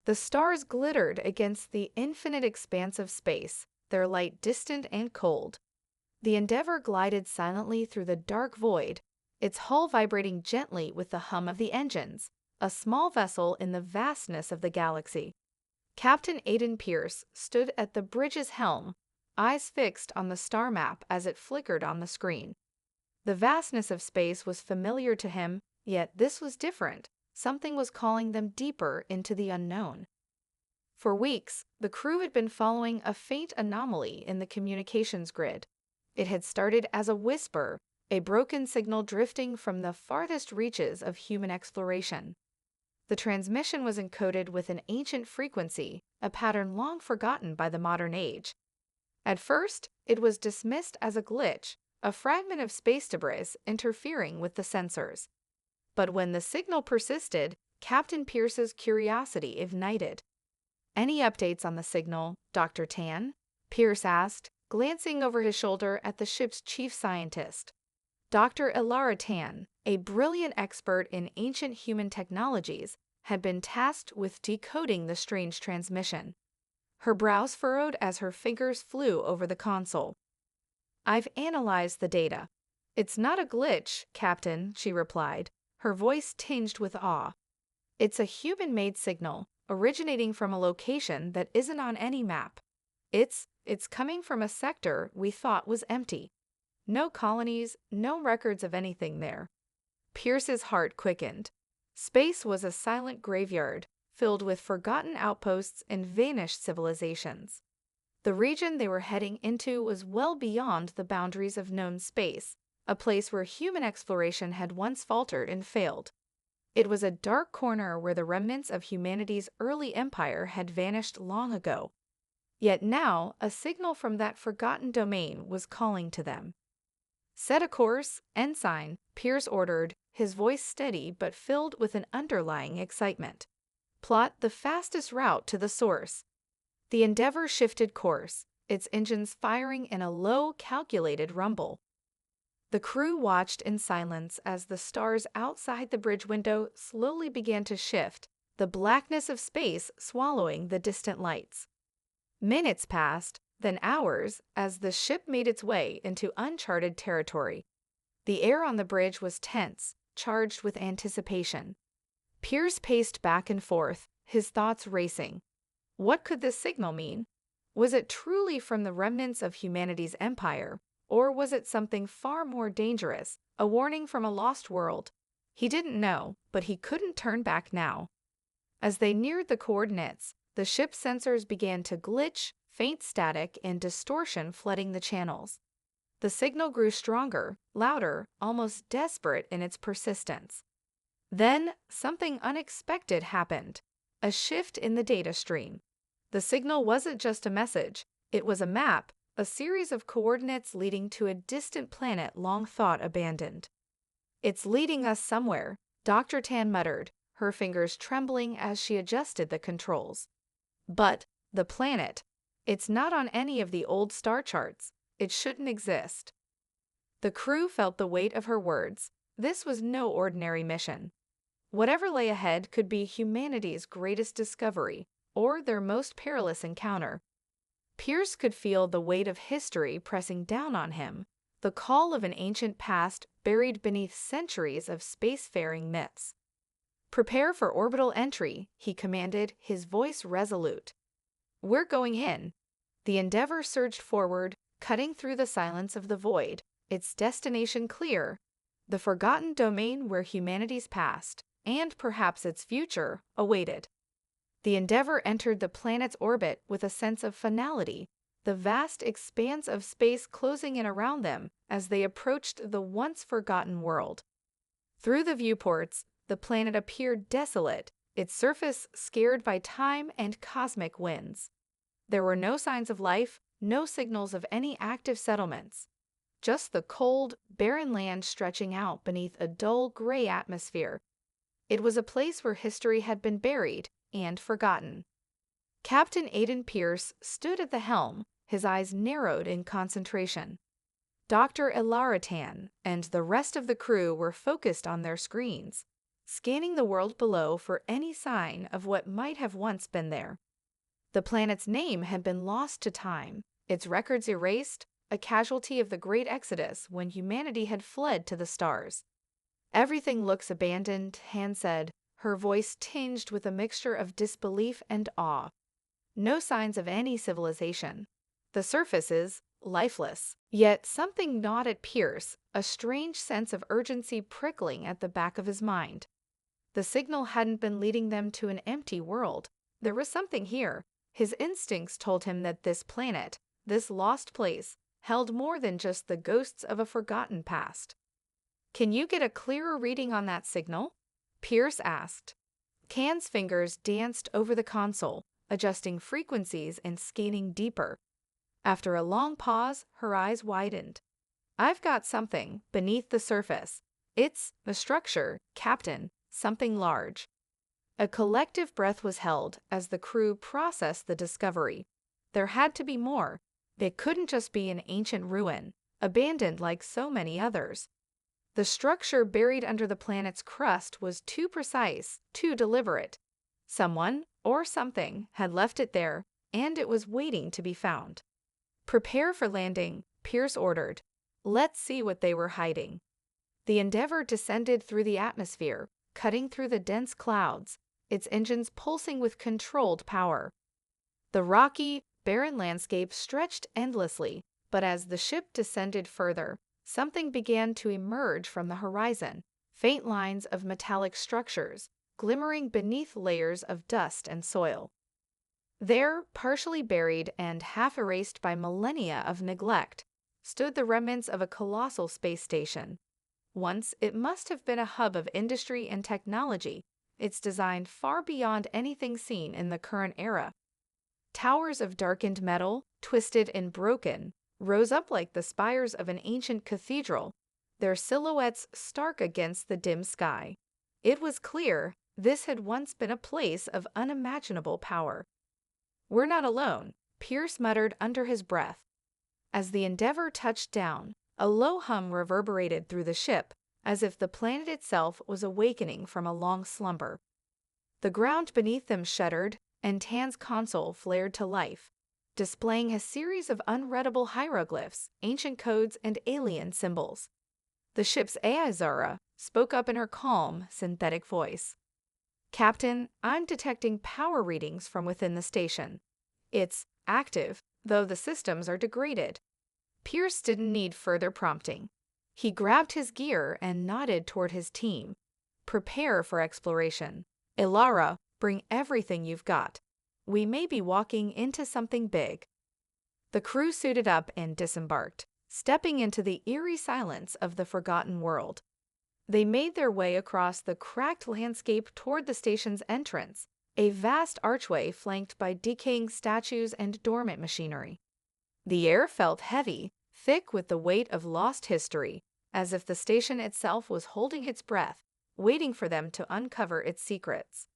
The stars glittered against the infinite expanse of space, their light distant and cold. The Endeavour glided silently through the dark void, its hull vibrating gently with the hum of the engines, a small vessel in the vastness of the galaxy. Captain Aidan Pierce stood at the bridge's helm, eyes fixed on the star map as it flickered on the screen. The vastness of space was familiar to him, yet this was different. Something was calling them deeper into the unknown. For weeks, the crew had been following a faint anomaly in the communications grid. It had started as a whisper, a broken signal drifting from the farthest reaches of human exploration. The transmission was encoded with an ancient frequency, a pattern long forgotten by the modern age. At first, it was dismissed as a glitch, a fragment of space debris interfering with the sensors. But when the signal persisted, Captain Pierce's curiosity ignited. "Any updates on the signal, Dr. Tan?" Pierce asked, glancing over his shoulder at the ship's chief scientist. Dr. Elara Tan, a brilliant expert in ancient human technologies, had been tasked with decoding the strange transmission. Her brows furrowed as her fingers flew over the console. "I've analyzed the data. It's not a glitch, Captain," she replied, her voice tinged with awe. "It's a human-made signal, originating from a location that isn't on any map. It's coming from a sector we thought was empty. No colonies, no records of anything there." Pierce's heart quickened. Space was a silent graveyard, filled with forgotten outposts and vanished civilizations. The region they were heading into was well beyond the boundaries of known space, a place where human exploration had once faltered and failed. It was a dark corner where the remnants of humanity's early empire had vanished long ago. Yet now, a signal from that forgotten domain was calling to them. "Set a course, Ensign," Pierce ordered, his voice steady but filled with an underlying excitement. "Plot the fastest route to the source." The Endeavour shifted course, its engines firing in a low, calculated rumble. The crew watched in silence as the stars outside the bridge window slowly began to shift, the blackness of space swallowing the distant lights. Minutes passed, then hours, as the ship made its way into uncharted territory. The air on the bridge was tense, charged with anticipation. Pierce paced back and forth, his thoughts racing. What could this signal mean? Was it truly from the remnants of humanity's empire, or was it something far more dangerous, a warning from a lost world? He didn't know, but he couldn't turn back now. As they neared the coordinates, the ship's sensors began to glitch, faint static and distortion flooding the channels. The signal grew stronger, louder, almost desperate in its persistence. Then, something unexpected happened. A shift in the data stream. The signal wasn't just a message, it was a map, a series of coordinates leading to a distant planet long thought abandoned. "It's leading us somewhere," Dr. Tan muttered, her fingers trembling as she adjusted the controls. "But the planet, it's not on any of the old star charts. It shouldn't exist." The crew felt the weight of her words. This was no ordinary mission. Whatever lay ahead could be humanity's greatest discovery, or their most perilous encounter. Pierce could feel the weight of history pressing down on him, the call of an ancient past buried beneath centuries of spacefaring myths. "Prepare for orbital entry," he commanded, his voice resolute. "We're going in." The Endeavour surged forward, cutting through the silence of the void, its destination clear, the forgotten domain where humanity's past, and perhaps its future, awaited. The Endeavour entered the planet's orbit with a sense of finality, the vast expanse of space closing in around them as they approached the once-forgotten world. Through the viewports, the planet appeared desolate, its surface scarred by time and cosmic winds. There were no signs of life, no signals of any active settlements. Just the cold, barren land stretching out beneath a dull gray atmosphere. It was a place where history had been buried and forgotten. Captain Aidan Pierce stood at the helm, his eyes narrowed in concentration. Dr. Elara Tan and the rest of the crew were focused on their screens. scanning the world below for any sign of what might have once been there. The planet's name had been lost to time, its records erased, a casualty of the Great Exodus when humanity had fled to the stars. "Everything looks abandoned," Han said, her voice tinged with a mixture of disbelief and awe. "No signs of any civilization. The surface is lifeless." Yet something gnawed at Pierce, a strange sense of urgency prickling at the back of his mind. The signal hadn't been leading them to an empty world. There was something here. His instincts told him that this planet, this lost place, held more than just the ghosts of a forgotten past. "Can you get a clearer reading on that signal?" Pierce asked. Can's fingers danced over the console, adjusting frequencies and scanning deeper. After a long pause, her eyes widened. "I've got something beneath the surface. It's a structure, Captain, something large." A collective breath was held as the crew processed the discovery. There had to be more. It couldn't just be an ancient ruin, abandoned like so many others. The structure buried under the planet's crust was too precise, too deliberate. Someone, or something, had left it there, and it was waiting to be found. "Prepare for landing," Pierce ordered. "Let's see what they were hiding." The Endeavour descended through the atmosphere, cutting through the dense clouds, its engines pulsing with controlled power. The rocky, barren landscape stretched endlessly, but as the ship descended further, something began to emerge from the horizon, faint lines of metallic structures, glimmering beneath layers of dust and soil. There, partially buried and half erased by millennia of neglect, stood the remnants of a colossal space station. Once, it must have been a hub of industry and technology, its design far beyond anything seen in the current era. Towers of darkened metal, twisted and broken, rose up like the spires of an ancient cathedral, their silhouettes stark against the dim sky. It was clear this had once been a place of unimaginable power. "We're not alone," Pierce muttered under his breath. As the Endeavour touched down, a low hum reverberated through the ship, as if the planet itself was awakening from a long slumber. The ground beneath them shuddered, and Tan's console flared to life, displaying a series of unreadable hieroglyphs, ancient codes, and alien symbols. The ship's AI Zara spoke up in her calm, synthetic voice. "Captain, I'm detecting power readings from within the station. It's active, though the systems are degraded." Pierce didn't need further prompting. He grabbed his gear and nodded toward his team. "Prepare for exploration. Ilara, bring everything you've got. We may be walking into something big." The crew suited up and disembarked, stepping into the eerie silence of the forgotten world. They made their way across the cracked landscape toward the station's entrance, a vast archway flanked by decaying statues and dormant machinery. The air felt heavy, thick with the weight of lost history, as if the station itself was holding its breath, waiting for them to uncover its secrets.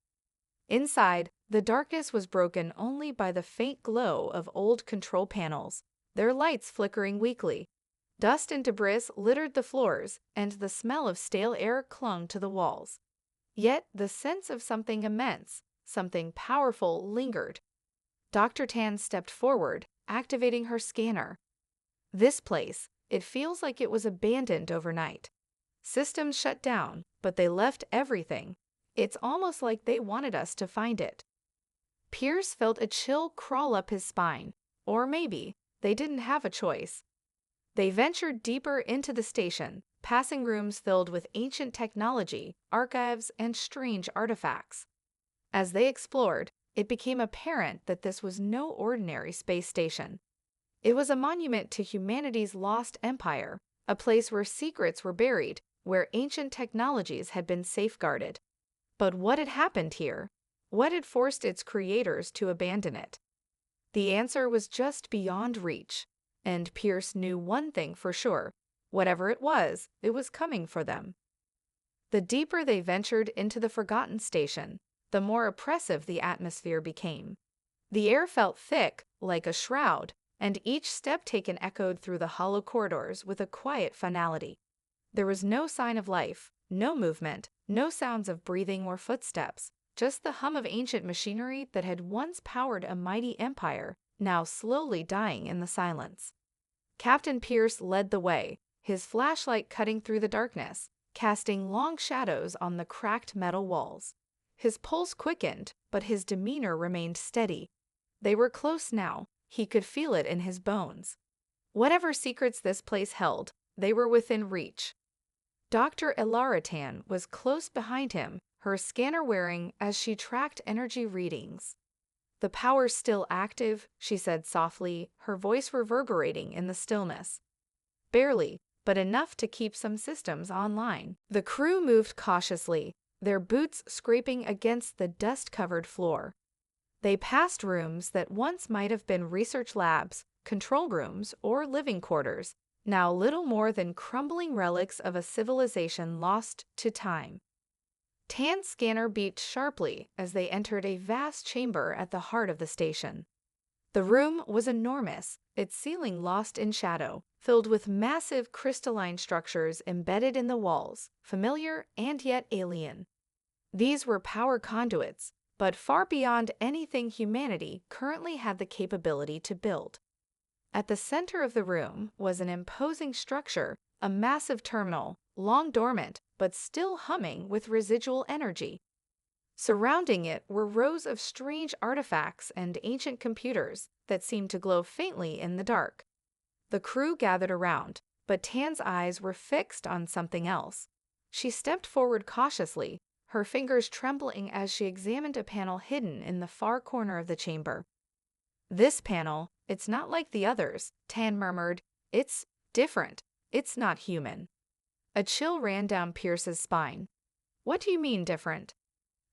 Inside, the darkness was broken only by the faint glow of old control panels, their lights flickering weakly. Dust and debris littered the floors, and the smell of stale air clung to the walls. Yet the sense of something immense, something powerful, lingered. Dr. Tan stepped forward, activating her scanner. "This place, it feels like it was abandoned overnight. Systems shut down, but they left everything. It's almost like they wanted us to find it." Pierce felt a chill crawl up his spine, or maybe they didn't have a choice. They ventured deeper into the station, passing rooms filled with ancient technology, archives, and strange artifacts. As they explored, it became apparent that this was no ordinary space station. It was a monument to humanity's lost empire, a place where secrets were buried, where ancient technologies had been safeguarded. But what had happened here? What had forced its creators to abandon it? The answer was just beyond reach, and Pierce knew one thing for sure: whatever it was coming for them. The deeper they ventured into the forgotten station, the more oppressive the atmosphere became. The air felt thick, like a shroud, and each step taken echoed through the hollow corridors with a quiet finality. There was no sign of life, No movement, no sounds of breathing or footsteps, just the hum of ancient machinery that had once powered a mighty empire, now slowly dying in the silence. Captain Pierce led the way, his flashlight cutting through the darkness, casting long shadows on the cracked metal walls. His pulse quickened, but his demeanor remained steady. They were close now, he could feel it in his bones. Whatever secrets this place held, they were within reach. Dr. Elaratan was close behind him, her scanner wearing as she tracked energy readings. "The power's still active," she said softly, her voice reverberating in the stillness. "Barely, but enough to keep some systems online." The crew moved cautiously, their boots scraping against the dust-covered floor. They passed rooms that once might have been research labs, control rooms, or living quarters, now little more than crumbling relics of a civilization lost to time. Tan's scanner beeped sharply as they entered a vast chamber at the heart of the station. The room was enormous, its ceiling lost in shadow, filled with massive crystalline structures embedded in the walls, familiar and yet alien. These were power conduits, but far beyond anything humanity currently had the capability to build. At the center of the room was an imposing structure, a massive terminal, long dormant but still humming with residual energy. Surrounding it were rows of strange artifacts and ancient computers that seemed to glow faintly in the dark. The crew gathered around, but Tan's eyes were fixed on something else. She stepped forward cautiously, her fingers trembling as she examined a panel hidden in the far corner of the chamber. "This panel, it's not like the others," Tan murmured. "It's different. It's not human." A chill ran down Pierce's spine. "What do you mean different?"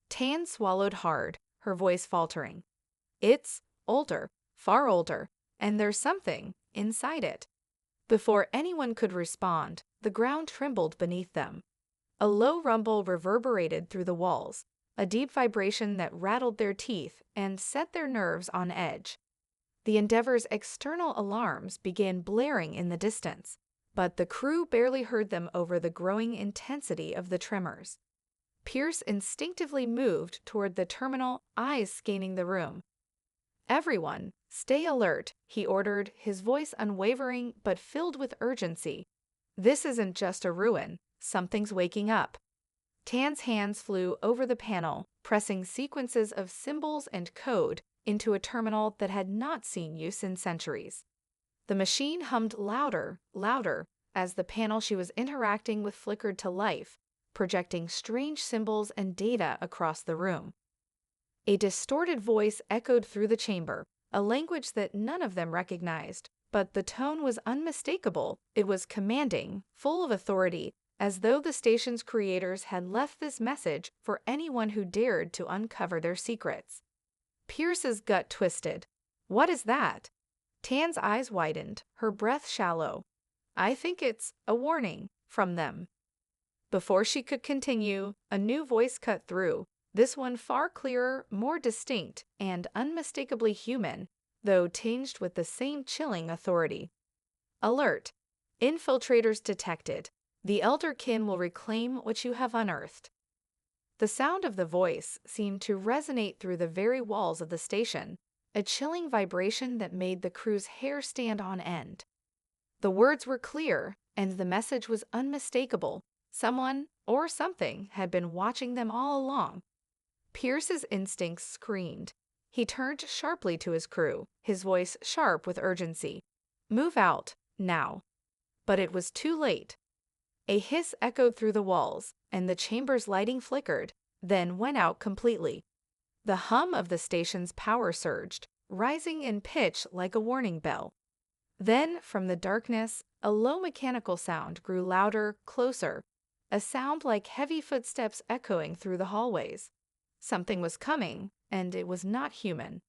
Tan swallowed hard, her voice faltering. "It's older, far older, and there's something inside it." Before anyone could respond, the ground trembled beneath them. A low rumble reverberated through the walls, a deep vibration that rattled their teeth and set their nerves on edge. The Endeavor's external alarms began blaring in the distance, but the crew barely heard them over the growing intensity of the tremors. Pierce instinctively moved toward the terminal, eyes scanning the room. "Everyone, stay alert," he ordered, his voice unwavering but filled with urgency. "This isn't just a ruin, something's waking up." Tan's hands flew over the panel, pressing sequences of symbols and code into a terminal that had not seen use in centuries. The machine hummed louder, louder, as the panel she was interacting with flickered to life, projecting strange symbols and data across the room. A distorted voice echoed through the chamber, a language that none of them recognized, but the tone was unmistakable. It was commanding, full of authority, as though the station's creators had left this message for anyone who dared to uncover their secrets. Pierce's gut twisted. "What is that?" Tan's eyes widened, her breath shallow. "I think it's a warning from them." Before she could continue, a new voice cut through, this one far clearer, more distinct, and unmistakably human, though tinged with the same chilling authority. "Alert! Infiltrators detected. The Elder Kin will reclaim what you have unearthed." The sound of the voice seemed to resonate through the very walls of the station, a chilling vibration that made the crew's hair stand on end. The words were clear, and the message was unmistakable. Someone, or something, had been watching them all along. Pierce's instincts screamed. He turned sharply to his crew, his voice sharp with urgency. "Move out, now." But it was too late. A hiss echoed through the walls, and the chamber's lighting flickered, then went out completely. The hum of the station's power surged, rising in pitch like a warning bell. Then, from the darkness, a low mechanical sound grew louder, closer, a sound like heavy footsteps echoing through the hallways. Something was coming, and it was not human.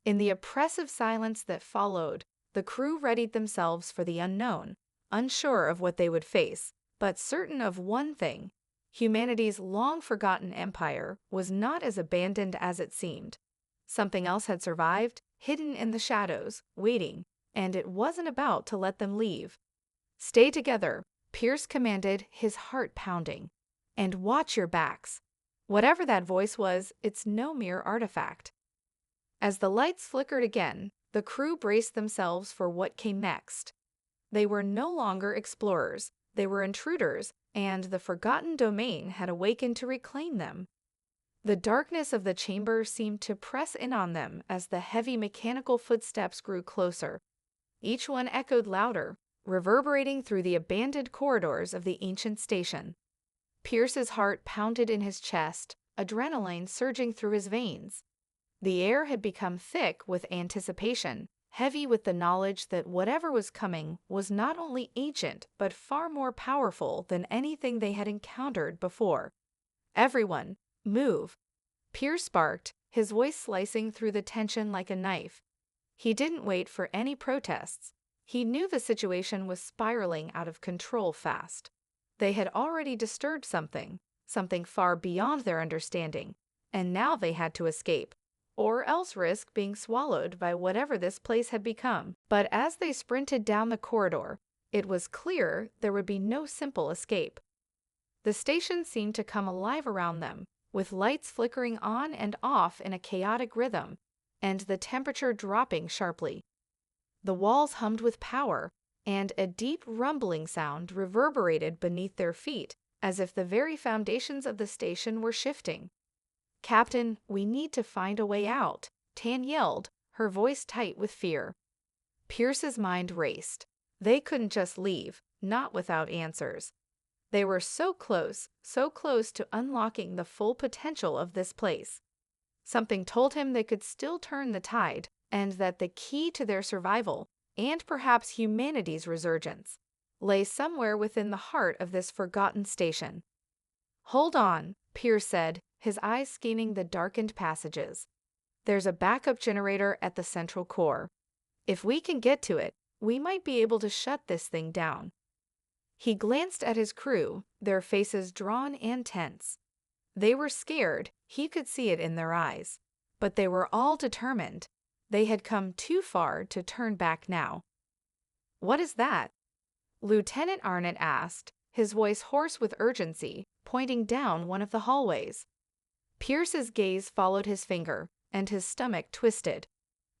In the oppressive silence that followed, the crew readied themselves for the unknown, unsure of what they would face, but certain of one thing: humanity's long-forgotten empire was not as abandoned as it seemed. Something else had survived, hidden in the shadows, waiting, and it wasn't about to let them leave. "Stay together," Pierce commanded, his heart pounding. And watch your backs. Whatever that voice was, it's no mere artifact. As the lights flickered again, the crew braced themselves for what came next. They were no longer explorers, they were intruders, and the forgotten domain had awakened to reclaim them. The darkness of the chamber seemed to press in on them as the heavy mechanical footsteps grew closer. Each one echoed louder, reverberating through the abandoned corridors of the ancient station. Pierce's heart pounded in his chest, adrenaline surging through his veins. The air had become thick with anticipation, heavy with the knowledge that whatever was coming was not only ancient but far more powerful than anything they had encountered before. "Everyone, move!" Pierce barked, his voice slicing through the tension like a knife. He didn't wait for any protests. He knew the situation was spiraling out of control fast. They had already disturbed something far beyond their understanding, and now they had to escape, or else risk being swallowed by whatever this place had become. But as they sprinted down the corridor, it was clear there would be no simple escape. The station seemed to come alive around them, with lights flickering on and off in a chaotic rhythm, and the temperature dropping sharply. The walls hummed with power, and a deep rumbling sound reverberated beneath their feet, as if the very foundations of the station were shifting. "Captain, we need to find a way out," Tan yelled, her voice tight with fear. Pierce's mind raced. They couldn't just leave, not without answers. They were so close to unlocking the full potential of this place. Something told him they could still turn the tide, and that the key to their survival, and perhaps humanity's resurgence, lay somewhere within the heart of this forgotten station. "Hold on," Pierce said, his eyes scanning the darkened passages. "There's a backup generator at the central core. If we can get to it, we might be able to shut this thing down." He glanced at his crew, their faces drawn and tense. They were scared, he could see it in their eyes. But they were all determined. They had come too far to turn back now. "What is that?" Lieutenant Arnott asked, his voice hoarse with urgency, pointing down one of the hallways. Pierce's gaze followed his finger, and his stomach twisted.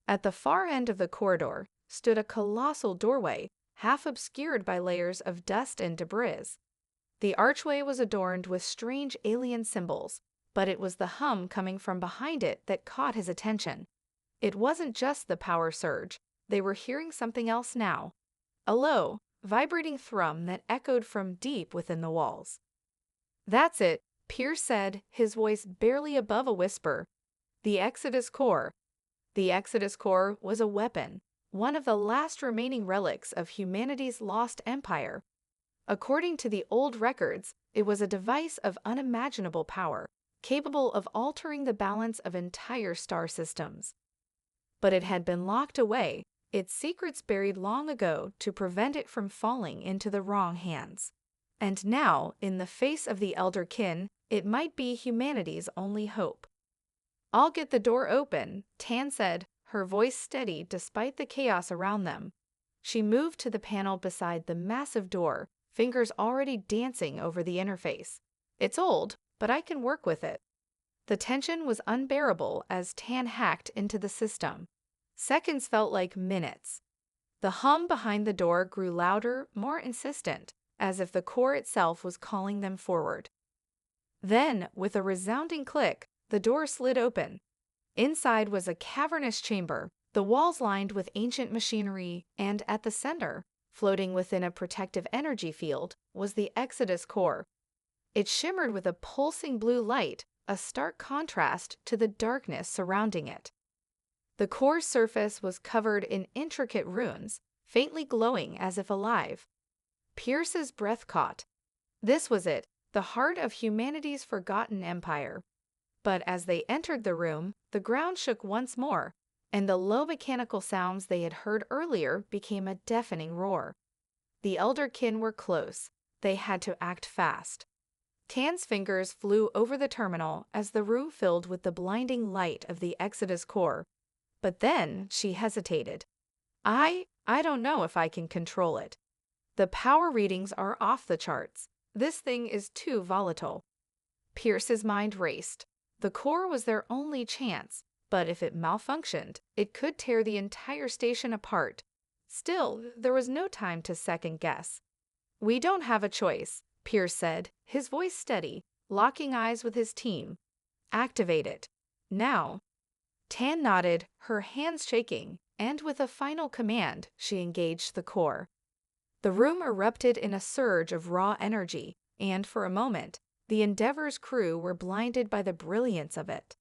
At the far end of the corridor stood a colossal doorway, half obscured by layers of dust and debris. The archway was adorned with strange alien symbols, but it was the hum coming from behind it that caught his attention. It wasn't just the power surge. They were hearing something else now. A low, vibrating thrum that echoed from deep within the walls. "That's it," Pierce said, his voice barely above a whisper. "The Exodus Core." The Exodus Core was a weapon, one of the last remaining relics of humanity's lost empire. According to the old records, it was a device of unimaginable power, capable of altering the balance of entire star systems. But it had been locked away, its secrets buried long ago to prevent it from falling into the wrong hands. And now, in the face of the Elder Kin, it might be humanity's only hope. "I'll get the door open," Tan said, her voice steady despite the chaos around them. She moved to the panel beside the massive door, fingers already dancing over the interface. "It's old, but I can work with it." The tension was unbearable as Tan hacked into the system. Seconds felt like minutes. The hum behind the door grew louder, more insistent, as if the core itself was calling them forward. Then, with a resounding click, the door slid open. Inside was a cavernous chamber, the walls lined with ancient machinery, and at the center, floating within a protective energy field, was the Exodus Core. It shimmered with a pulsing blue light, a stark contrast to the darkness surrounding it. The core's surface was covered in intricate runes, faintly glowing as if alive. Pierce's breath caught. This was it, the heart of humanity's forgotten empire. But as they entered the room, the ground shook once more, and the low mechanical sounds they had heard earlier became a deafening roar. The Elder Kin were close. They had to act fast. Tan's fingers flew over the terminal as the room filled with the blinding light of the Exodus Core. But then she hesitated. I don't know if I can control it. The power readings are off the charts. This thing is too volatile." Pierce's mind raced. The core was their only chance, but if it malfunctioned, it could tear the entire station apart. Still, there was no time to second guess. "We don't have a choice," Pierce said, his voice steady, locking eyes with his team. "Activate it. Now." Tan nodded, her hands shaking, and with a final command, she engaged the core. The room erupted in a surge of raw energy, and for a moment, the Endeavor's crew were blinded by the brilliance of it.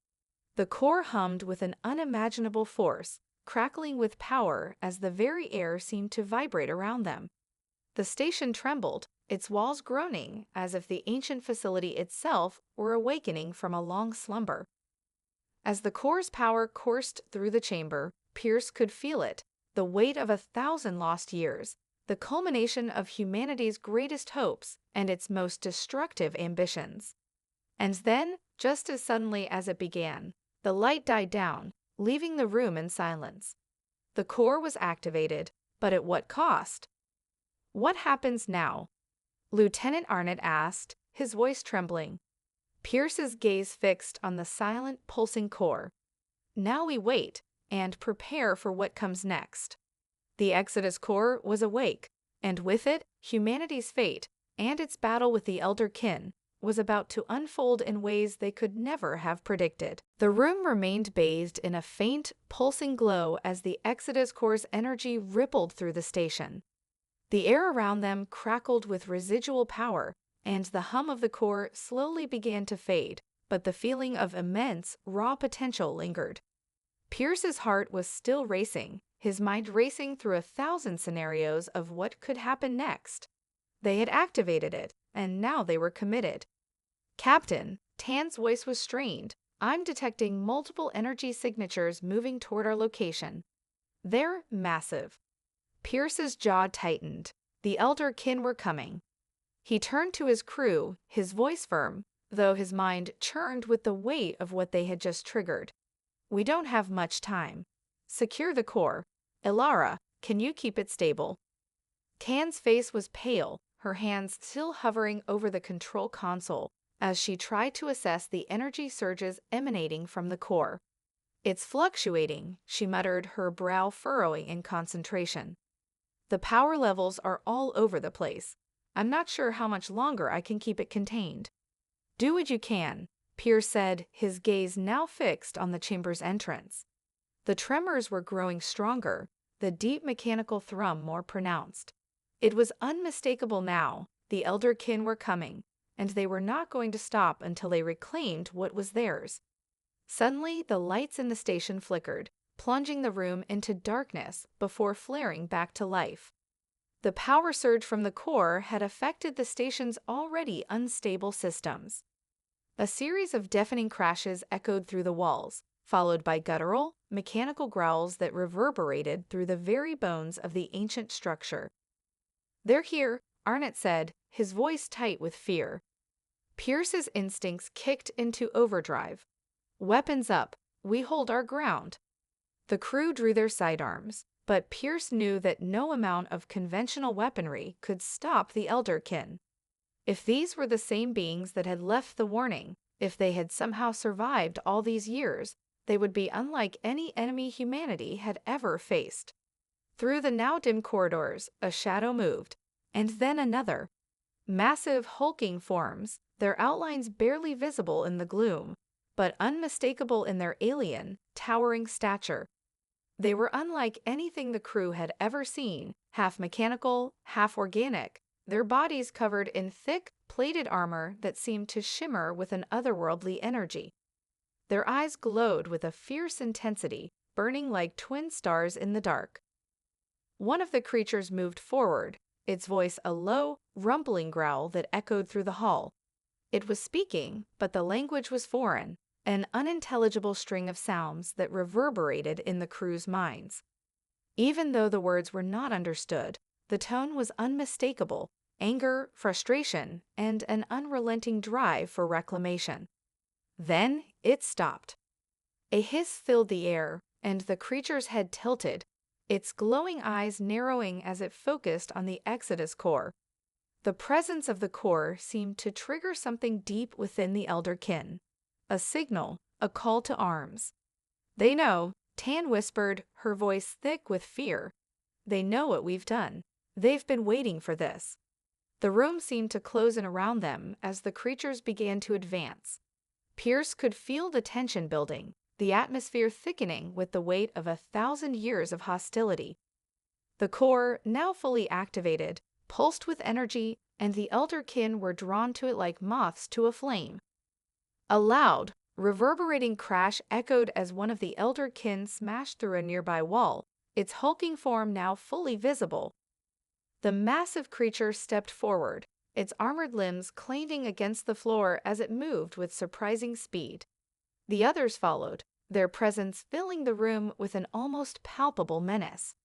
The core hummed with an unimaginable force, crackling with power as the very air seemed to vibrate around them. The station trembled, its walls groaning as if the ancient facility itself were awakening from a long slumber. As the core's power coursed through the chamber, Pierce could feel it, the weight of 1,000 lost years, the culmination of humanity's greatest hopes and its most destructive ambitions. And then, just as suddenly as it began, the light died down, leaving the room in silence. The core was activated, but at what cost? "What happens now?" Lieutenant Arnott asked, his voice trembling. Pierce's gaze fixed on the silent, pulsing core. "Now we wait, and prepare for what comes next." The Exodus core was awake, and with it, humanity's fate, and its battle with the Elder Kin, was about to unfold in ways they could never have predicted. The room remained bathed in a faint, pulsing glow as the Exodus core's energy rippled through the station. The air around them crackled with residual power, and the hum of the core slowly began to fade, but the feeling of immense, raw potential lingered. Pierce's heart was still racing, his mind racing through 1,000 scenarios of what could happen next. They had activated it, and now they were committed. "Captain," Tan's voice was strained, "I'm detecting multiple energy signatures moving toward our location. They're massive." Pierce's jaw tightened. The Elder Kin were coming. He turned to his crew, his voice firm, though his mind churned with the weight of what they had just triggered. "We don't have much time. Secure the core. Ilara, can you keep it stable?" Tan's face was pale, her hands still hovering over the control console, as she tried to assess the energy surges emanating from the core. "It's fluctuating," she muttered, her brow furrowing in concentration. "The power levels are all over the place. I'm not sure how much longer I can keep it contained." "Do what you can," Pierce said, his gaze now fixed on the chamber's entrance. The tremors were growing stronger, the deep mechanical thrum more pronounced. It was unmistakable now, the Elder Kin were coming, and they were not going to stop until they reclaimed what was theirs. Suddenly, the lights in the station flickered, plunging the room into darkness before flaring back to life. The power surge from the core had affected the station's already unstable systems. A series of deafening crashes echoed through the walls, followed by guttural, mechanical growls that reverberated through the very bones of the ancient structure. "They're here," Arnott said, his voice tight with fear. Pierce's instincts kicked into overdrive. "Weapons up, we hold our ground." The crew drew their sidearms, but Pierce knew that no amount of conventional weaponry could stop the Elder Kin. If these were the same beings that had left the warning, if they had somehow survived all these years, they would be unlike any enemy humanity had ever faced. Through the now dim corridors, a shadow moved, and then another. Massive, hulking forms, their outlines barely visible in the gloom, but unmistakable in their alien, towering stature. They were unlike anything the crew had ever seen, half mechanical, half organic, their bodies covered in thick, plated armor that seemed to shimmer with an otherworldly energy. Their eyes glowed with a fierce intensity, burning like twin stars in the dark. One of the creatures moved forward, its voice a low, rumbling growl that echoed through the hall. It was speaking, but the language was foreign, an unintelligible string of sounds that reverberated in the crew's minds. Even though the words were not understood, the tone was unmistakable: anger, frustration, and an unrelenting drive for reclamation. Then it stopped. A hiss filled the air, and the creature's head tilted, its glowing eyes narrowing as it focused on the Exodus core. The presence of the core seemed to trigger something deep within the Elderkin. A signal, a call to arms. "They know," Tan whispered, her voice thick with fear. "They know what we've done. They've been waiting for this." The room seemed to close in around them as the creatures began to advance. Pierce could feel the tension building, the atmosphere thickening with the weight of 1,000 years of hostility. The core, now fully activated, pulsed with energy, and the Elderkin were drawn to it like moths to a flame. A loud, reverberating crash echoed as one of the Elderkin smashed through a nearby wall, its hulking form now fully visible. The massive creature stepped forward, its armored limbs clanging against the floor as it moved with surprising speed. The others followed, their presence filling the room with an almost palpable menace.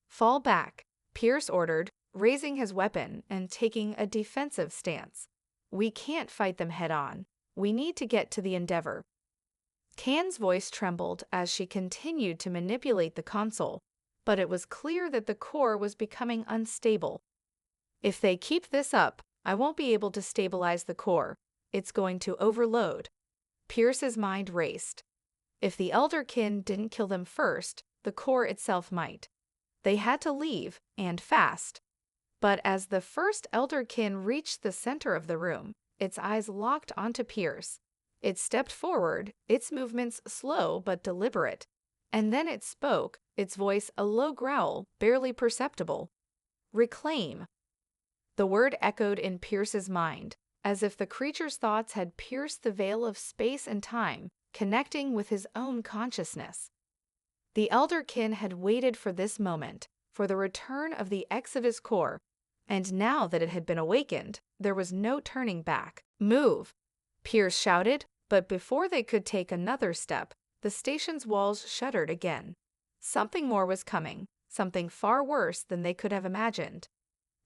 "Fall back," Pierce ordered, raising his weapon and taking a defensive stance. "We can't fight them head-on. We need to get to the Endeavor." Can's voice trembled as she continued to manipulate the console, but it was clear that the core was becoming unstable. "If they keep this up, I won't be able to stabilize the core. It's going to overload." Pierce's mind raced. If the Elderkin didn't kill them first, the core itself might. They had to leave, and fast. But as the first Elderkin reached the center of the room, its eyes locked onto Pierce. It stepped forward, its movements slow but deliberate. And then it spoke, its voice a low growl, barely perceptible. "Reclaim." The word echoed in Pierce's mind, as if the creature's thoughts had pierced the veil of space and time, connecting with his own consciousness. The Elderkin had waited for this moment, for the return of the Exodus core, and now that it had been awakened, there was no turning back. "Move!" Pierce shouted, but before they could take another step, the station's walls shuddered again. Something more was coming, something far worse than they could have imagined.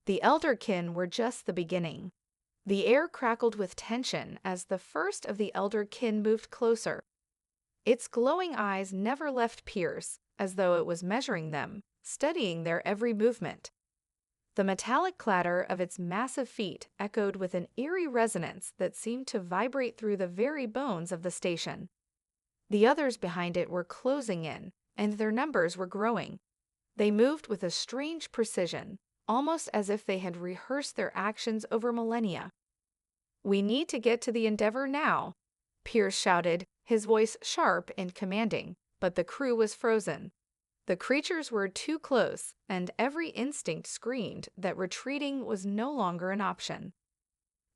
The Elderkin were just the beginning. The air crackled with tension as the first of the Elderkin moved closer. Its glowing eyes never left Pierce, as though it was measuring them, studying their every movement. The metallic clatter of its massive feet echoed with an eerie resonance that seemed to vibrate through the very bones of the station. The others behind it were closing in, and their numbers were growing. They moved with a strange precision, almost as if they had rehearsed their actions over millennia. "We need to get to the Endeavor now," Pierce shouted, his voice sharp and commanding, but the crew was frozen. The creatures were too close, and every instinct screamed that retreating was no longer an option.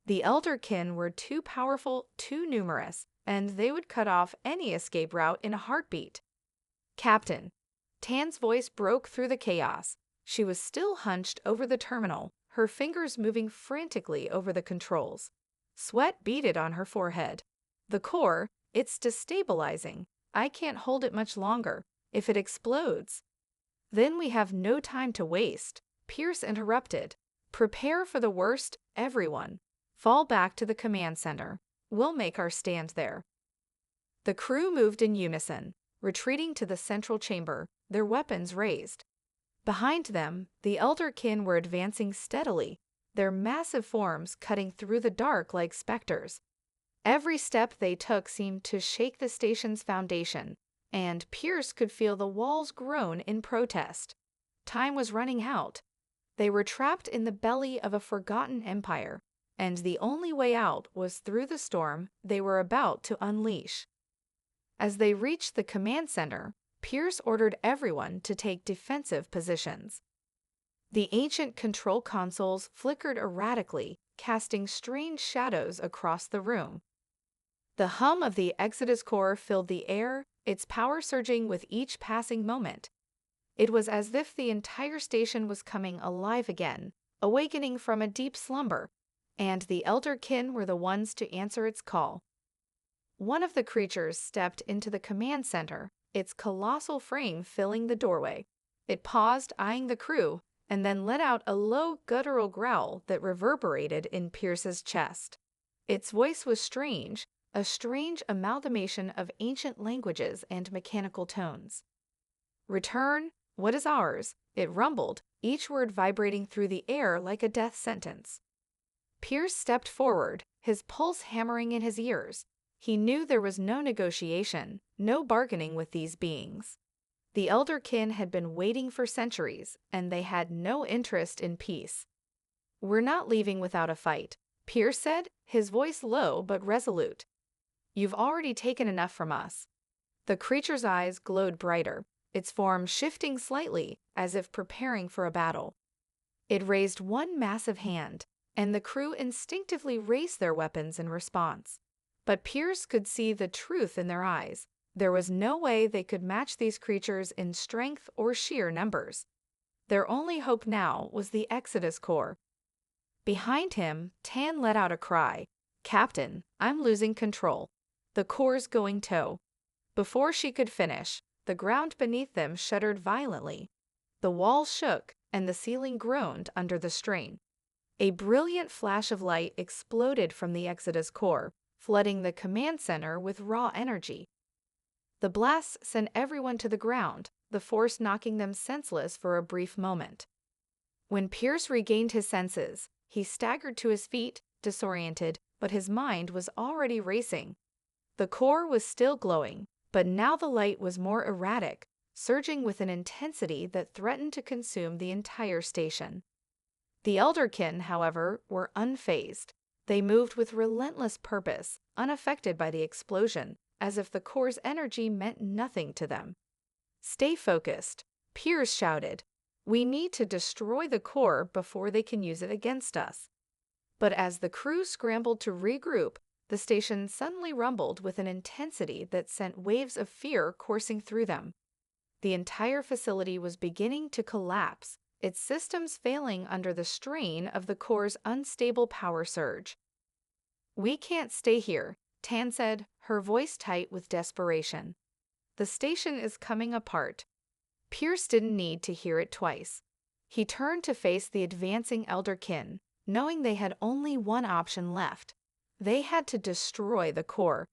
The Elderkin were too powerful, too numerous, and they would cut off any escape route in a heartbeat. "Captain." Tan's voice broke through the chaos. She was still hunched over the terminal, her fingers moving frantically over the controls. Sweat beaded on her forehead. "The core, it's destabilizing. I can't hold it much longer. If it explodes..." "Then we have no time to waste," Pierce interrupted. "Prepare for the worst, everyone. Fall back to the command center. We'll make our stand there." The crew moved in unison, retreating to the central chamber, their weapons raised. Behind them, the Elderkin were advancing steadily, their massive forms cutting through the dark like specters. Every step they took seemed to shake the station's foundation, and Pierce could feel the walls groan in protest. Time was running out. They were trapped in the belly of a forgotten empire, and the only way out was through the storm they were about to unleash. As they reached the command center, Pierce ordered everyone to take defensive positions. The ancient control consoles flickered erratically, casting strange shadows across the room. The hum of the Exodus core filled the air, its power surging with each passing moment. It was as if the entire station was coming alive again, awakening from a deep slumber, and the Elderkin were the ones to answer its call. One of the creatures stepped into the command center, its colossal frame filling the doorway. It paused, eyeing the crew, and then let out a low, guttural growl that reverberated in Pierce's chest. Its voice was strange, a strange amalgamation of ancient languages and mechanical tones. "Return, what is ours?" It rumbled, each word vibrating through the air like a death sentence. Pierce stepped forward, his pulse hammering in his ears. He knew there was no negotiation, no bargaining with these beings. The Elderkin had been waiting for centuries, and they had no interest in peace. "We're not leaving without a fight," Pierce said, his voice low but resolute. "You've already taken enough from us." The creature's eyes glowed brighter, its form shifting slightly as if preparing for a battle. It raised one massive hand, and the crew instinctively raised their weapons in response. But Pierce could see the truth in their eyes. There was no way they could match these creatures in strength or sheer numbers. Their only hope now was the Exodus Core. Behind him, Tan let out a cry. "Captain, I'm losing control. The core's going tow." Before she could finish, the ground beneath them shuddered violently. The walls shook, and the ceiling groaned under the strain. A brilliant flash of light exploded from the Exodus core, flooding the command center with raw energy. The blast sent everyone to the ground, the force knocking them senseless for a brief moment. When Pierce regained his senses, he staggered to his feet, disoriented, but his mind was already racing. The core was still glowing, but now the light was more erratic, surging with an intensity that threatened to consume the entire station. The Elderkin, however, were unfazed. They moved with relentless purpose, unaffected by the explosion, as if the core's energy meant nothing to them. "Stay focused," Pierce shouted. "We need to destroy the core before they can use it against us." But as the crew scrambled to regroup, the station suddenly rumbled with an intensity that sent waves of fear coursing through them. The entire facility was beginning to collapse, its systems failing under the strain of the core's unstable power surge. "We can't stay here," Tan said, her voice tight with desperation. "The station is coming apart." Pierce didn't need to hear it twice. He turned to face the advancing Elderkin, knowing they had only one option left. They had to destroy the core.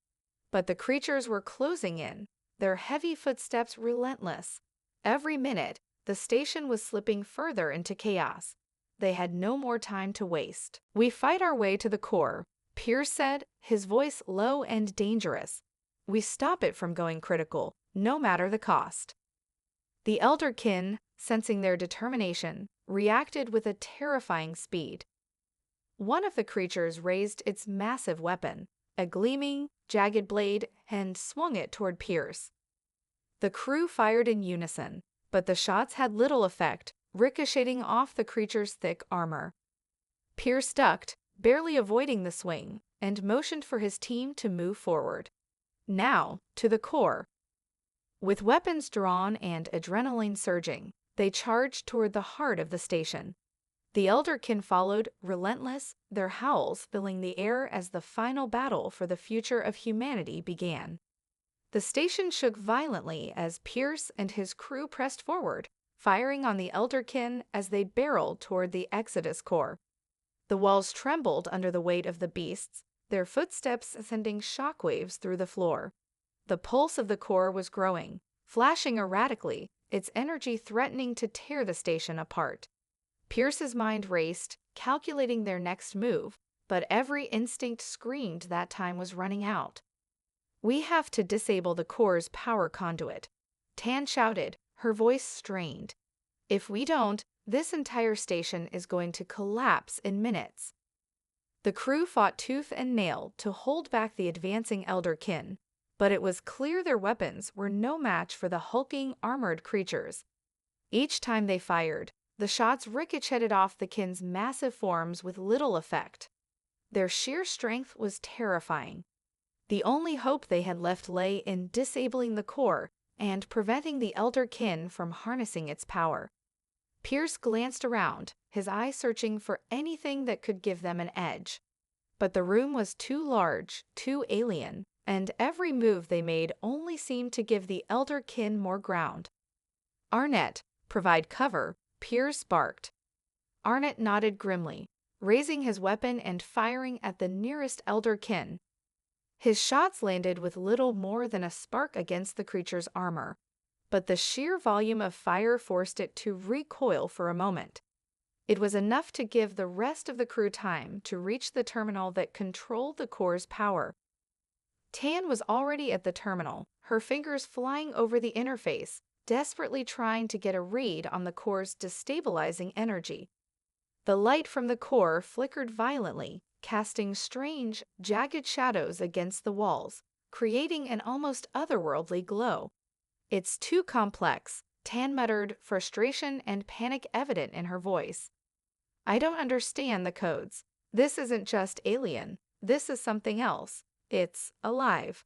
But the creatures were closing in, their heavy footsteps relentless. Every minute, the station was slipping further into chaos. They had no more time to waste. "We fight our way to the core," Pierce said, his voice low and dangerous. "We stop it from going critical, no matter the cost." The Elderkin, sensing their determination, reacted with a terrifying speed. One of the creatures raised its massive weapon, a gleaming, jagged blade, and swung it toward Pierce. The crew fired in unison, but the shots had little effect, ricocheting off the creature's thick armor. Pierce ducked, barely avoiding the swing, and motioned for his team to move forward. Now, to the core. With weapons drawn and adrenaline surging, they charged toward the heart of the station. The Elderkin followed, relentless, their howls filling the air as the final battle for the future of humanity began. The station shook violently as Pierce and his crew pressed forward, firing on the Elderkin as they barreled toward the Exodus core. The walls trembled under the weight of the beasts, their footsteps sending shockwaves through the floor. The pulse of the core was growing, flashing erratically, its energy threatening to tear the station apart. Pierce's mind raced, calculating their next move, but every instinct screamed that time was running out. "We have to disable the core's power conduit," Tan shouted, her voice strained. "If we don't, this entire station is going to collapse in minutes." The crew fought tooth and nail to hold back the advancing Elderkin, but it was clear their weapons were no match for the hulking, armored creatures. Each time they fired, the shots ricocheted off the kin's massive forms with little effect. Their sheer strength was terrifying. The only hope they had left lay in disabling the core and preventing the Elderkin from harnessing its power. Pierce glanced around, his eyes searching for anything that could give them an edge. But the room was too large, too alien, and every move they made only seemed to give the Elderkin more ground. "Arnett, provide cover," Pierce barked. Arnett nodded grimly, raising his weapon and firing at the nearest Elderkin. His shots landed with little more than a spark against the creature's armor, but the sheer volume of fire forced it to recoil for a moment. It was enough to give the rest of the crew time to reach the terminal that controlled the core's power. Tan was already at the terminal, her fingers flying over the interface, desperately trying to get a read on the core's destabilizing energy. The light from the core flickered violently, casting strange, jagged shadows against the walls, creating an almost otherworldly glow. "It's too complex," Tan muttered, frustration and panic evident in her voice. "I don't understand the codes. This isn't just alien. This is something else. It's alive."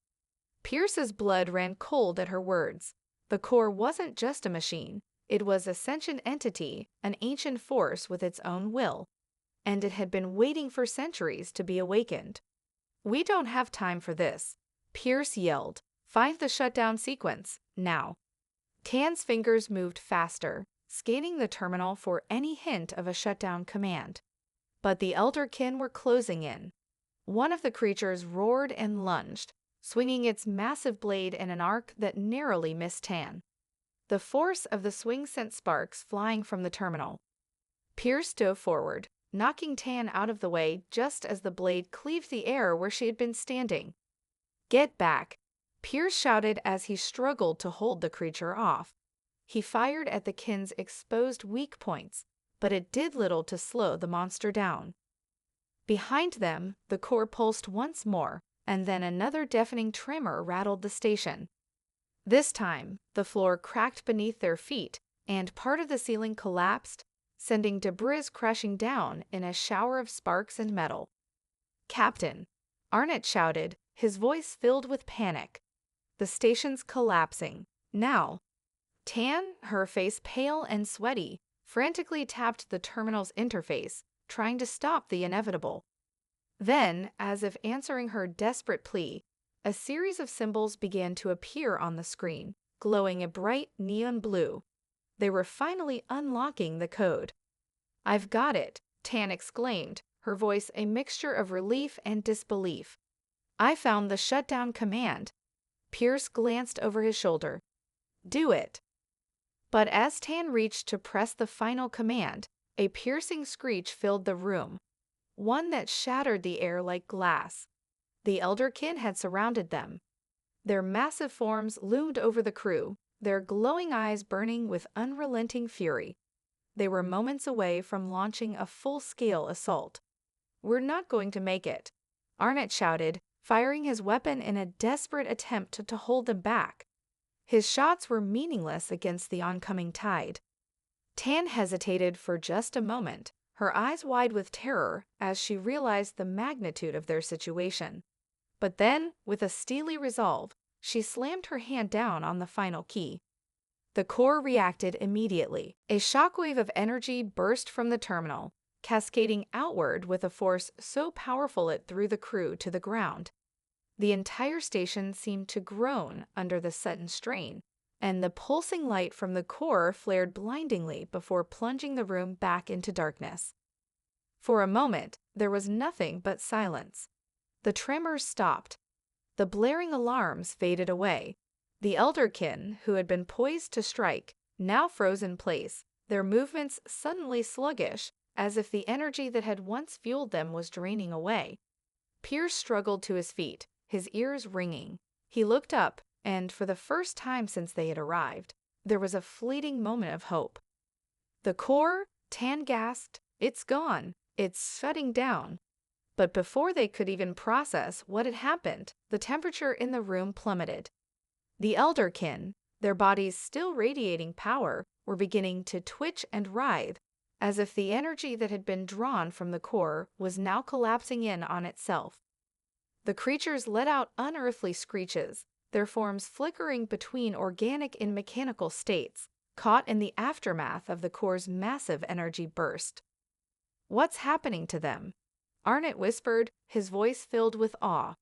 Pierce's blood ran cold at her words. The core wasn't just a machine. It was a sentient entity, an ancient force with its own will. And it had been waiting for centuries to be awakened. "We don't have time for this," Pierce yelled. "Find the shutdown sequence, now." Tan's fingers moved faster, scanning the terminal for any hint of a shutdown command. But the Elderkin were closing in. One of the creatures roared and lunged, swinging its massive blade in an arc that narrowly missed Tan. The force of the swing sent sparks flying from the terminal. Pierce dove forward, knocking Tan out of the way just as the blade cleaved the air where she had been standing. "Get back!" Pierce shouted as he struggled to hold the creature off. He fired at the kin's exposed weak points, but it did little to slow the monster down. Behind them, the core pulsed once more, and then another deafening tremor rattled the station. This time, the floor cracked beneath their feet, and part of the ceiling collapsed, sending debris crashing down in a shower of sparks and metal. "Captain!" Arnott shouted, his voice filled with panic. "The station's collapsing. Now!" Tan, her face pale and sweaty, frantically tapped the terminal's interface, trying to stop the inevitable. Then, as if answering her desperate plea, a series of symbols began to appear on the screen, glowing a bright neon blue. They were finally unlocking the code. "I've got it," Tan exclaimed, her voice a mixture of relief and disbelief. "I found the shutdown command." Pierce glanced over his shoulder. "Do it." But as Tan reached to press the final command, a piercing screech filled the room, one that shattered the air like glass. The Elderkin had surrounded them. Their massive forms loomed over the crew, their glowing eyes burning with unrelenting fury. They were moments away from launching a full-scale assault. "We're not going to make it," Arnott shouted, firing his weapon in a desperate attempt to hold them back. His shots were meaningless against the oncoming tide. Tan hesitated for just a moment, her eyes wide with terror as she realized the magnitude of their situation. But then, with a steely resolve, she slammed her hand down on the final key. The core reacted immediately. A shockwave of energy burst from the terminal, cascading outward with a force so powerful it threw the crew to the ground. The entire station seemed to groan under the sudden strain, and the pulsing light from the core flared blindingly before plunging the room back into darkness. For a moment, there was nothing but silence. The tremors stopped. The blaring alarms faded away. The Elderkin, who had been poised to strike, now froze in place, their movements suddenly sluggish, as if the energy that had once fueled them was draining away. Pierce struggled to his feet, his ears ringing. He looked up, and for the first time since they had arrived, there was a fleeting moment of hope. "The core?" Tan gasped. "It's gone. It's shutting down." But before they could even process what had happened, the temperature in the room plummeted. The Elderkin, their bodies still radiating power, were beginning to twitch and writhe, as if the energy that had been drawn from the core was now collapsing in on itself. The creatures let out unearthly screeches, their forms flickering between organic and mechanical states, caught in the aftermath of the core's massive energy burst. "What's happening to them?" Arnott whispered, his voice filled with awe.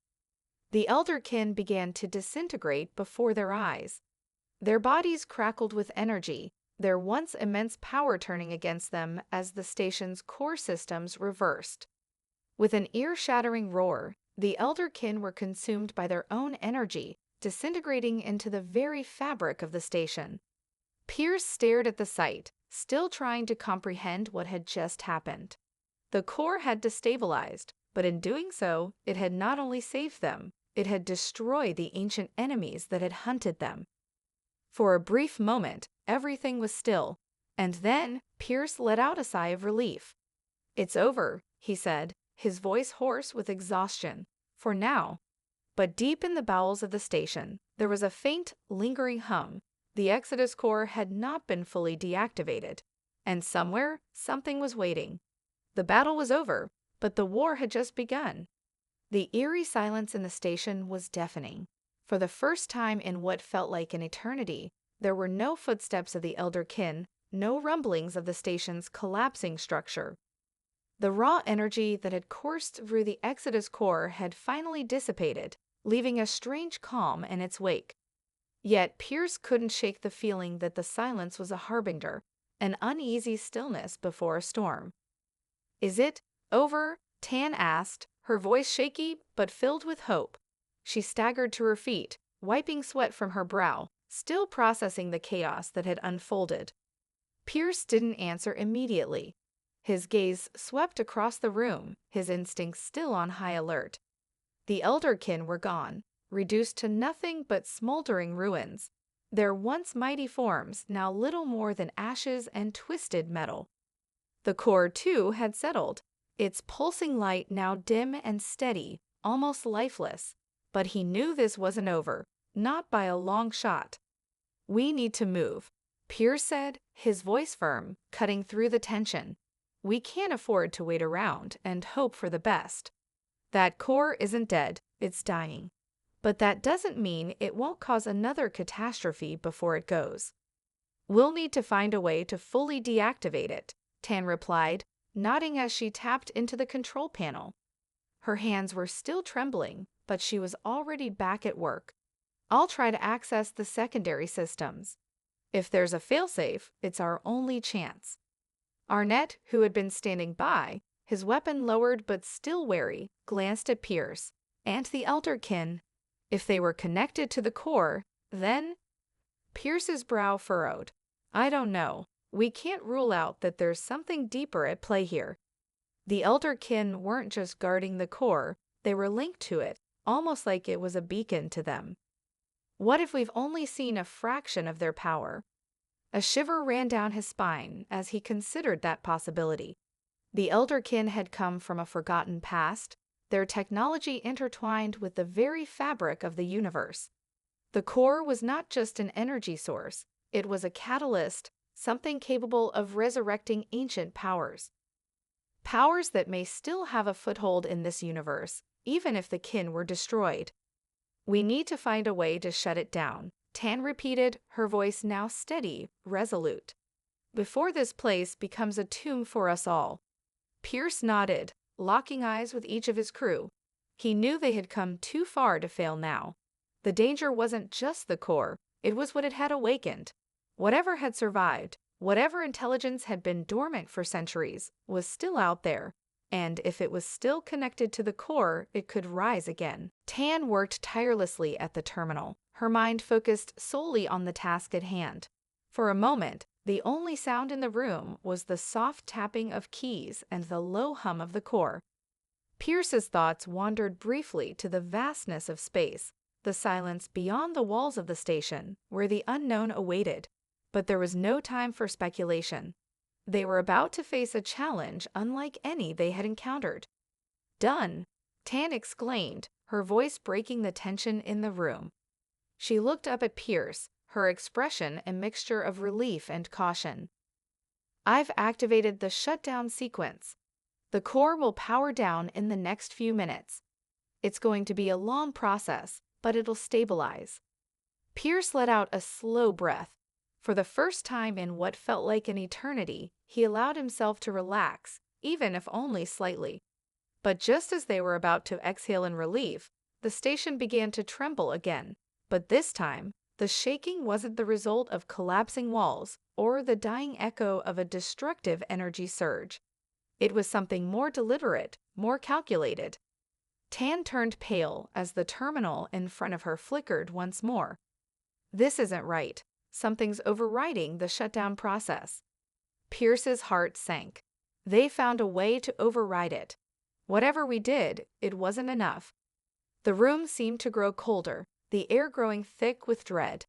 The Elderkin began to disintegrate before their eyes. Their bodies crackled with energy, their once immense power turning against them as the station's core systems reversed. With an ear-shattering roar, the Elderkin were consumed by their own energy, disintegrating into the very fabric of the station. Pierce stared at the sight, still trying to comprehend what had just happened. The core had destabilized, but in doing so, it had not only saved them, it had destroyed the ancient enemies that had hunted them. For a brief moment, everything was still, and then Pierce let out a sigh of relief. "It's over," he said, his voice hoarse with exhaustion. "For now." But deep in the bowels of the station, there was a faint, lingering hum. The Exodus core had not been fully deactivated, and somewhere, something was waiting. The battle was over, but the war had just begun. The eerie silence in the station was deafening. For the first time in what felt like an eternity, there were no footsteps of the elder kin, no rumblings of the station's collapsing structure. The raw energy that had coursed through the Exodus core had finally dissipated, leaving a strange calm in its wake. Yet Pierce couldn't shake the feeling that the silence was a harbinger, an uneasy stillness before a storm. "Is it over?" Tan asked, her voice shaky but filled with hope. She staggered to her feet, wiping sweat from her brow, still processing the chaos that had unfolded. Pierce didn't answer immediately. His gaze swept across the room, his instincts still on high alert. The elder kin were gone, reduced to nothing but smoldering ruins, their once mighty forms now little more than ashes and twisted metal. The core, too, had settled, its pulsing light now dim and steady, almost lifeless. But he knew this wasn't over, not by a long shot. "We need to move," Pierce said, his voice firm, cutting through the tension. "We can't afford to wait around and hope for the best. That core isn't dead, it's dying. But that doesn't mean it won't cause another catastrophe before it goes. We'll need to find a way to fully deactivate it," Tan replied, nodding as she tapped into the control panel. Her hands were still trembling, but she was already back at work. "I'll try to access the secondary systems. If there's a failsafe, it's our only chance." Arnett, who had been standing by, his weapon lowered but still wary, glanced at Pierce and the elder kin. If they were connected to the core, then... Pierce's brow furrowed. "I don't know. We can't rule out that there's something deeper at play here." The elder kin weren't just guarding the core, they were linked to it, almost like it was a beacon to them. What if we've only seen a fraction of their power? A shiver ran down his spine as he considered that possibility. The elder kin had come from a forgotten past, their technology intertwined with the very fabric of the universe. The core was not just an energy source, it was a catalyst, something capable of resurrecting ancient powers. Powers that may still have a foothold in this universe, even if the kin were destroyed. "We need to find a way to shut it down," Tan repeated, her voice now steady, resolute. "Before this place becomes a tomb for us all." Pierce nodded, locking eyes with each of his crew. He knew they had come too far to fail now. The danger wasn't just the core, it was what it had awakened. Whatever had survived, whatever intelligence had been dormant for centuries, was still out there. And if it was still connected to the core, it could rise again. Tan worked tirelessly at the terminal, her mind focused solely on the task at hand. For a moment, the only sound in the room was the soft tapping of keys and the low hum of the core. Pierce's thoughts wandered briefly to the vastness of space, the silence beyond the walls of the station, where the unknown awaited. But there was no time for speculation. They were about to face a challenge unlike any they had encountered. "Done!" Tan exclaimed, her voice breaking the tension in the room. She looked up at Pierce, her expression a mixture of relief and caution. "I've activated the shutdown sequence. The core will power down in the next few minutes. It's going to be a long process, but it'll stabilize." Pierce let out a slow breath. For the first time in what felt like an eternity, he allowed himself to relax, even if only slightly. But just as they were about to exhale in relief, the station began to tremble again. But this time, the shaking wasn't the result of collapsing walls or the dying echo of a destructive energy surge. It was something more deliberate, more calculated. Tan turned pale as the terminal in front of her flickered once more. "This isn't right. Something's overriding the shutdown process." Pierce's heart sank. They found a way to override it. Whatever we did, it wasn't enough. The room seemed to grow colder, the air growing thick with dread.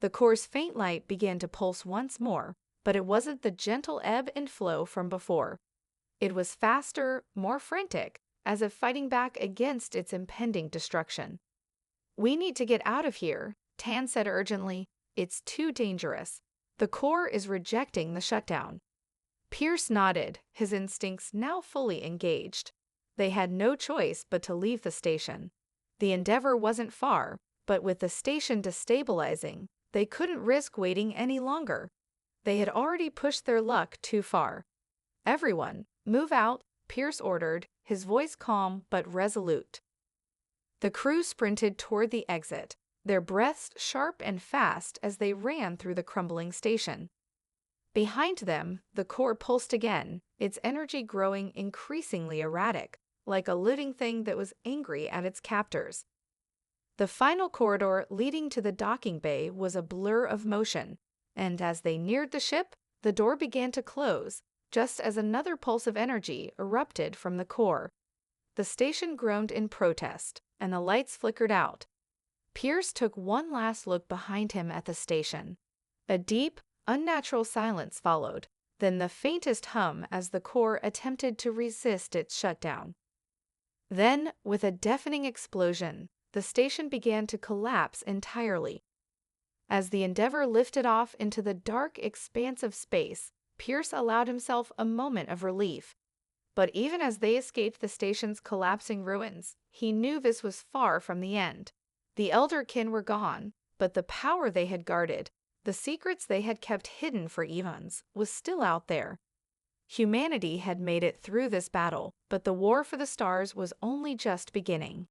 The core's faint light began to pulse once more, but it wasn't the gentle ebb and flow from before. It was faster, more frantic, as if fighting back against its impending destruction. "We need to get out of here," Tan said urgently. "It's too dangerous. The core is rejecting the shutdown." Pierce nodded, his instincts now fully engaged. They had no choice but to leave the station. The Endeavor wasn't far, but with the station destabilizing, they couldn't risk waiting any longer. They had already pushed their luck too far. "Everyone, move out," Pierce ordered, his voice calm but resolute. The crew sprinted toward the exit, their breaths sharp and fast as they ran through the crumbling station. Behind them, the core pulsed again, its energy growing increasingly erratic, like a living thing that was angry at its captors. The final corridor leading to the docking bay was a blur of motion, and as they neared the ship, the door began to close, just as another pulse of energy erupted from the core. The station groaned in protest, and the lights flickered out. Pierce took one last look behind him at the station. A deep, unnatural silence followed, then the faintest hum as the core attempted to resist its shutdown. Then, with a deafening explosion, the station began to collapse entirely. As the Endeavor lifted off into the dark expanse of space, Pierce allowed himself a moment of relief. But even as they escaped the station's collapsing ruins, he knew this was far from the end. The Elderkin were gone, but the power they had guarded, the secrets they had kept hidden for eons, was still out there. Humanity had made it through this battle, but the war for the stars was only just beginning.